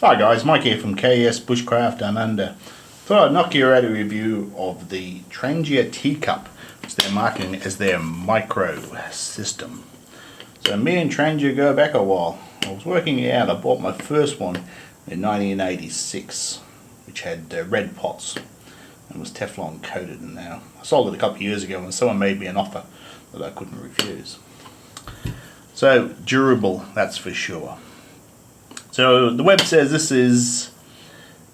Hi guys, Mike here from KS Bushcraft Down Under. Thought I'd knock you out a review of the Trangia T-Cup, which they're marketing as their micro system. So me and Trangia go back a while. I was working it out. I bought my first one in 1986, which had red pots and was Teflon coated, and now I sold it a couple of years ago and someone made me an offer that I couldn't refuse. So durable, that's for sure. So the web says this is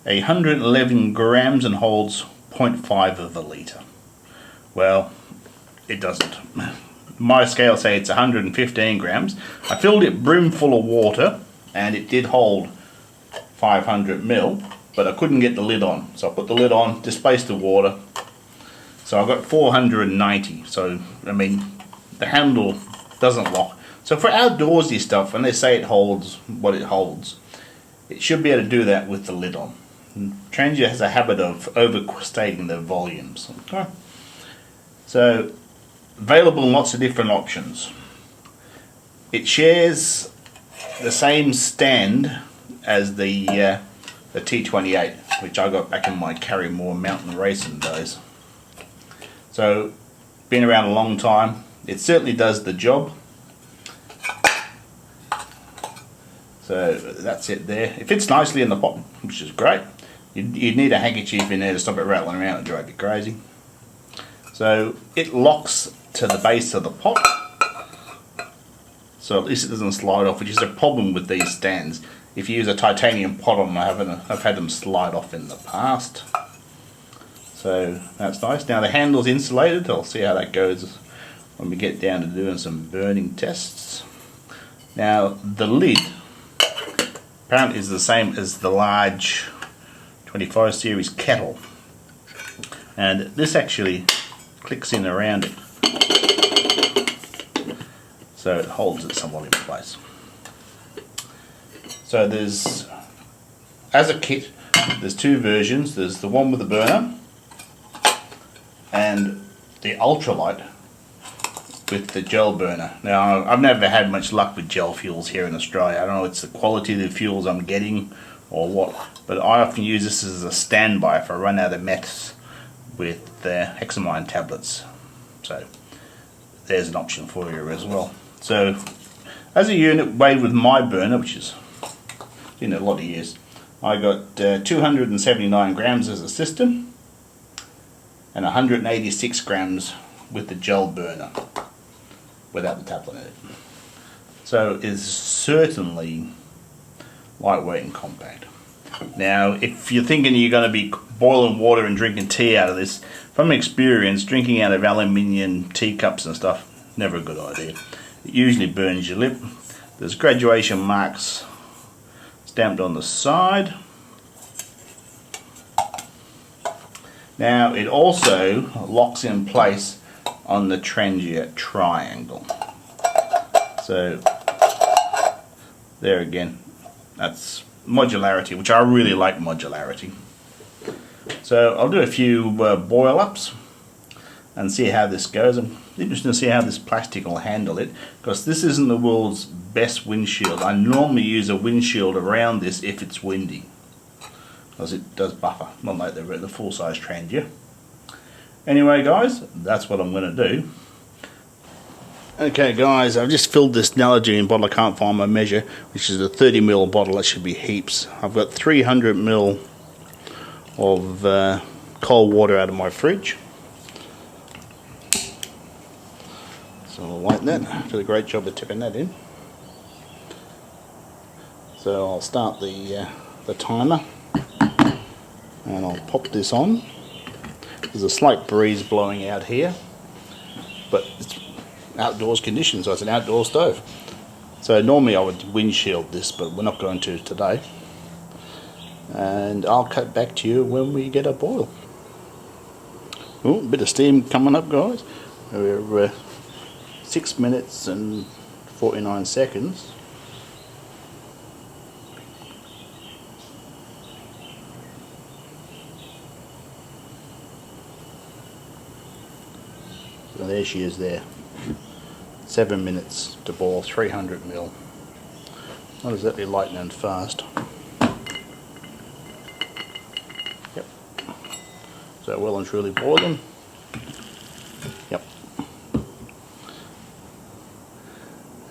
111 grams and holds 0.5 of a litre. Well, it doesn't. My scale say it's 115 grams. I filled it brim full of water and it did hold 500 ml, but I couldn't get the lid on. So I put the lid on, displaced the water. So I got 490. So, I mean, the handle doesn't lock. So for outdoorsy stuff, when they say it holds what it holds, it should be able to do that with the lid on. Trangia has a habit of overstating their volumes. Okay. So available in lots of different options. It shares the same stand as the T28, which I got back in my Carrymore mountain racing days. So been around a long time. It certainly does the job. So that's it there. It fits nicely in the pot, which is great. You'd need a handkerchief in there to stop it rattling around and drive you crazy. So it locks to the base of the pot, so at least it doesn't slide off, which is a problem with these stands. If you use a titanium pot on them, I've had them slide off in the past. So that's nice. Now the handle's insulated. I'll see how that goes when we get down to doing some burning tests. Now the lid apparently is the same as the large 25 series kettle, and this actually clicks in around it, so it holds it somewhat in place. So there's, as a kit, there's two versions. There's the one with the burner and the ultralight with the gel burner. Now I've never had much luck with gel fuels here in Australia. I don't know if it's the quality of the fuels I'm getting or what, but I often use this as a standby if I run out of meths with hexamine tablets. So there's an option for you as well. So as a unit weighed with my burner, which is been a lot of years, I got 279 grams as a system and 186 grams with the gel burner without the tablet in it. So it's certainly lightweight and compact. Now if you're thinking you're going to be boiling water and drinking tea out of this, from experience, drinking out of aluminium teacups and stuff, never a good idea. It usually burns your lip. There's graduation marks stamped on the side. Now it also locks in place on the Trangia triangle. So there again, that's modularity, which I really like modularity. So I'll do a few boil ups and see how this goes. I'm interested to see how this plastic will handle it, because this isn't the world's best windshield. I normally use a windshield around this if it's windy, because it does buffer, not like the full-size Trangia. Anyway guys, that's what I'm going to do. Okay guys, I've just filled this Nalgene bottle. I can't find my measure, which is a 30 ml bottle. That should be heaps. I've got 300 ml of cold water out of my fridge. So I'll light that. Did a great job of tipping that in. So I'll start the timer and I'll pop this on. There's a slight breeze blowing out here, but it's outdoors conditions, so it's an outdoor stove. So normally I would windshield this, but we're not going to today. And I'll cut back to you when we get a boil. Oh, a bit of steam coming up guys. We're 6 minutes and 49 seconds. So there she is there. 7 minutes to boil 300 ml. Not exactly lightning and fast. So well and truly boiling. Yep.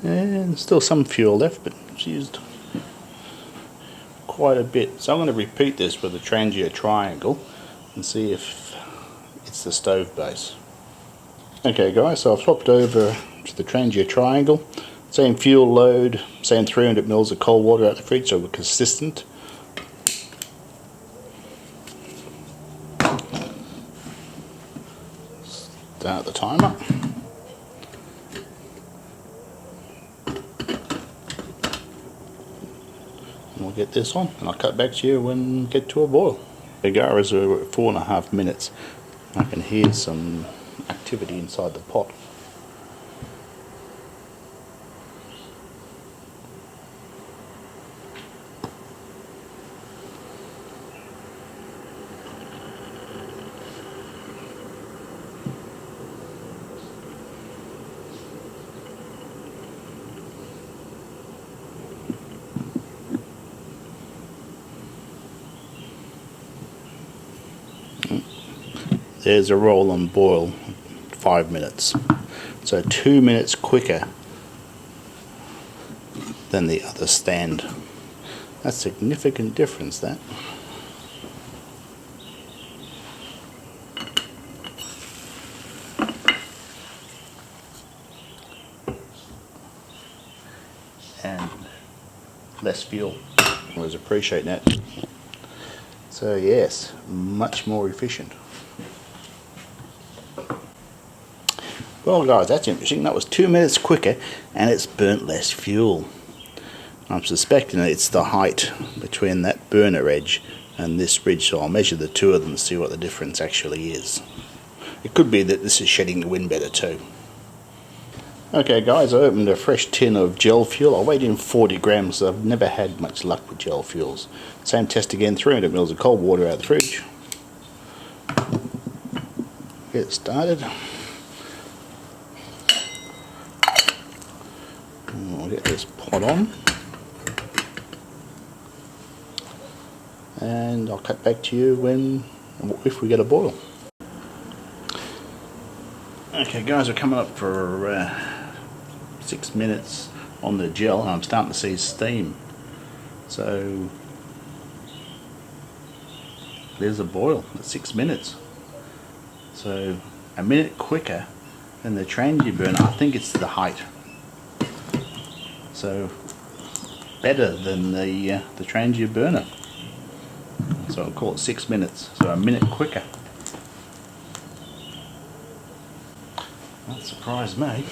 And still some fuel left, but it's used quite a bit. So I'm going to repeat this with the Trangia triangle and see if it's the stove base. Okay guys, so I've swapped over to the Trangia triangle. Same fuel load, same 300 mils of cold water out the fridge, so we're consistent. Start the timer. And we'll get this on, and I'll cut back to you when we get to a boil. The Garas are at 4.5 minutes. I can hear some activity inside the pot. There's a roll on boil, 5 minutes. So 2 minutes quicker than the other stand. That's a significant difference, that. And less fuel. I always appreciate that. So yes, much more efficient. Well guys, that's interesting. That was 2 minutes quicker and it's burnt less fuel. I'm suspecting it's the height between that burner edge and this ridge, so I'll measure the two of them and see what the difference actually is. It could be that this is shedding the wind better too. Okay guys, I opened a fresh tin of gel fuel. I weighed in 40 grams, so I've never had much luck with gel fuels. Same test again, 300 mils of cold water out of the fridge. Get it started. I'll get this pot on. And I'll cut back to you if we get a boil. Okay guys, we're coming up for 6 minutes on the gel and I'm starting to see steam. So there's a boil at 6 minutes. So a minute quicker than the Trangia burner. I think it's the height. So better than the Trangia burner. So I'll call it 6 minutes. So a minute quicker. That surprised me.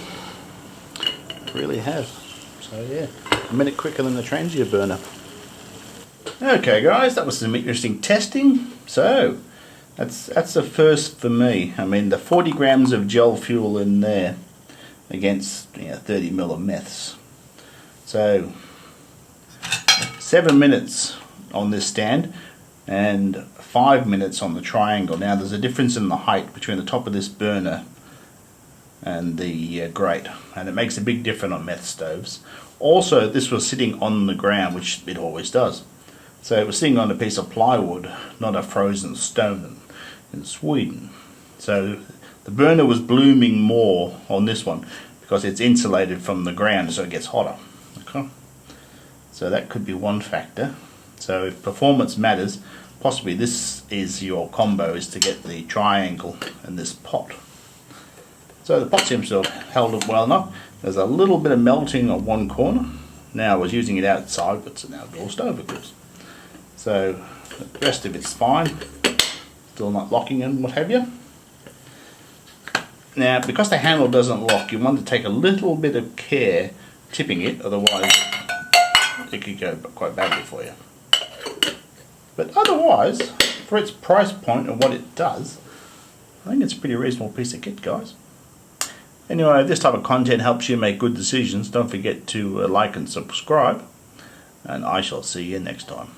It really has. So yeah, a minute quicker than the Trangia burner. Okay guys, that was some interesting testing. So that's a first for me. I mean, the 40 grams of gel fuel in there against 30 mil of meths. So 7 minutes on this stand and 5 minutes on the triangle. Now there's a difference in the height between the top of this burner and the grate, and it makes a big difference on meth stoves. Also, this was sitting on the ground, which it always does. So it was sitting on a piece of plywood, not a frozen stone in Sweden. So the burner was blooming more on this one because it's insulated from the ground, so it gets hotter. Okay, so that could be one factor. So if performance matters, possibly this is your combo, is to get the triangle and this pot. So the pot seems to have held it well enough. There's a little bit of melting on one corner. Now I was using it outside, but it's an outdoor stove of course. So the rest of it's fine. Still not locking and what have you. Now because the handle doesn't lock, you want to take a little bit of care tipping it, otherwise it could go quite badly for you. But otherwise, for its price point and what it does, I think it's a pretty reasonable piece of kit, guys. Anyway, if this type of content helps you make good decisions, don't forget to like and subscribe, and I shall see you next time.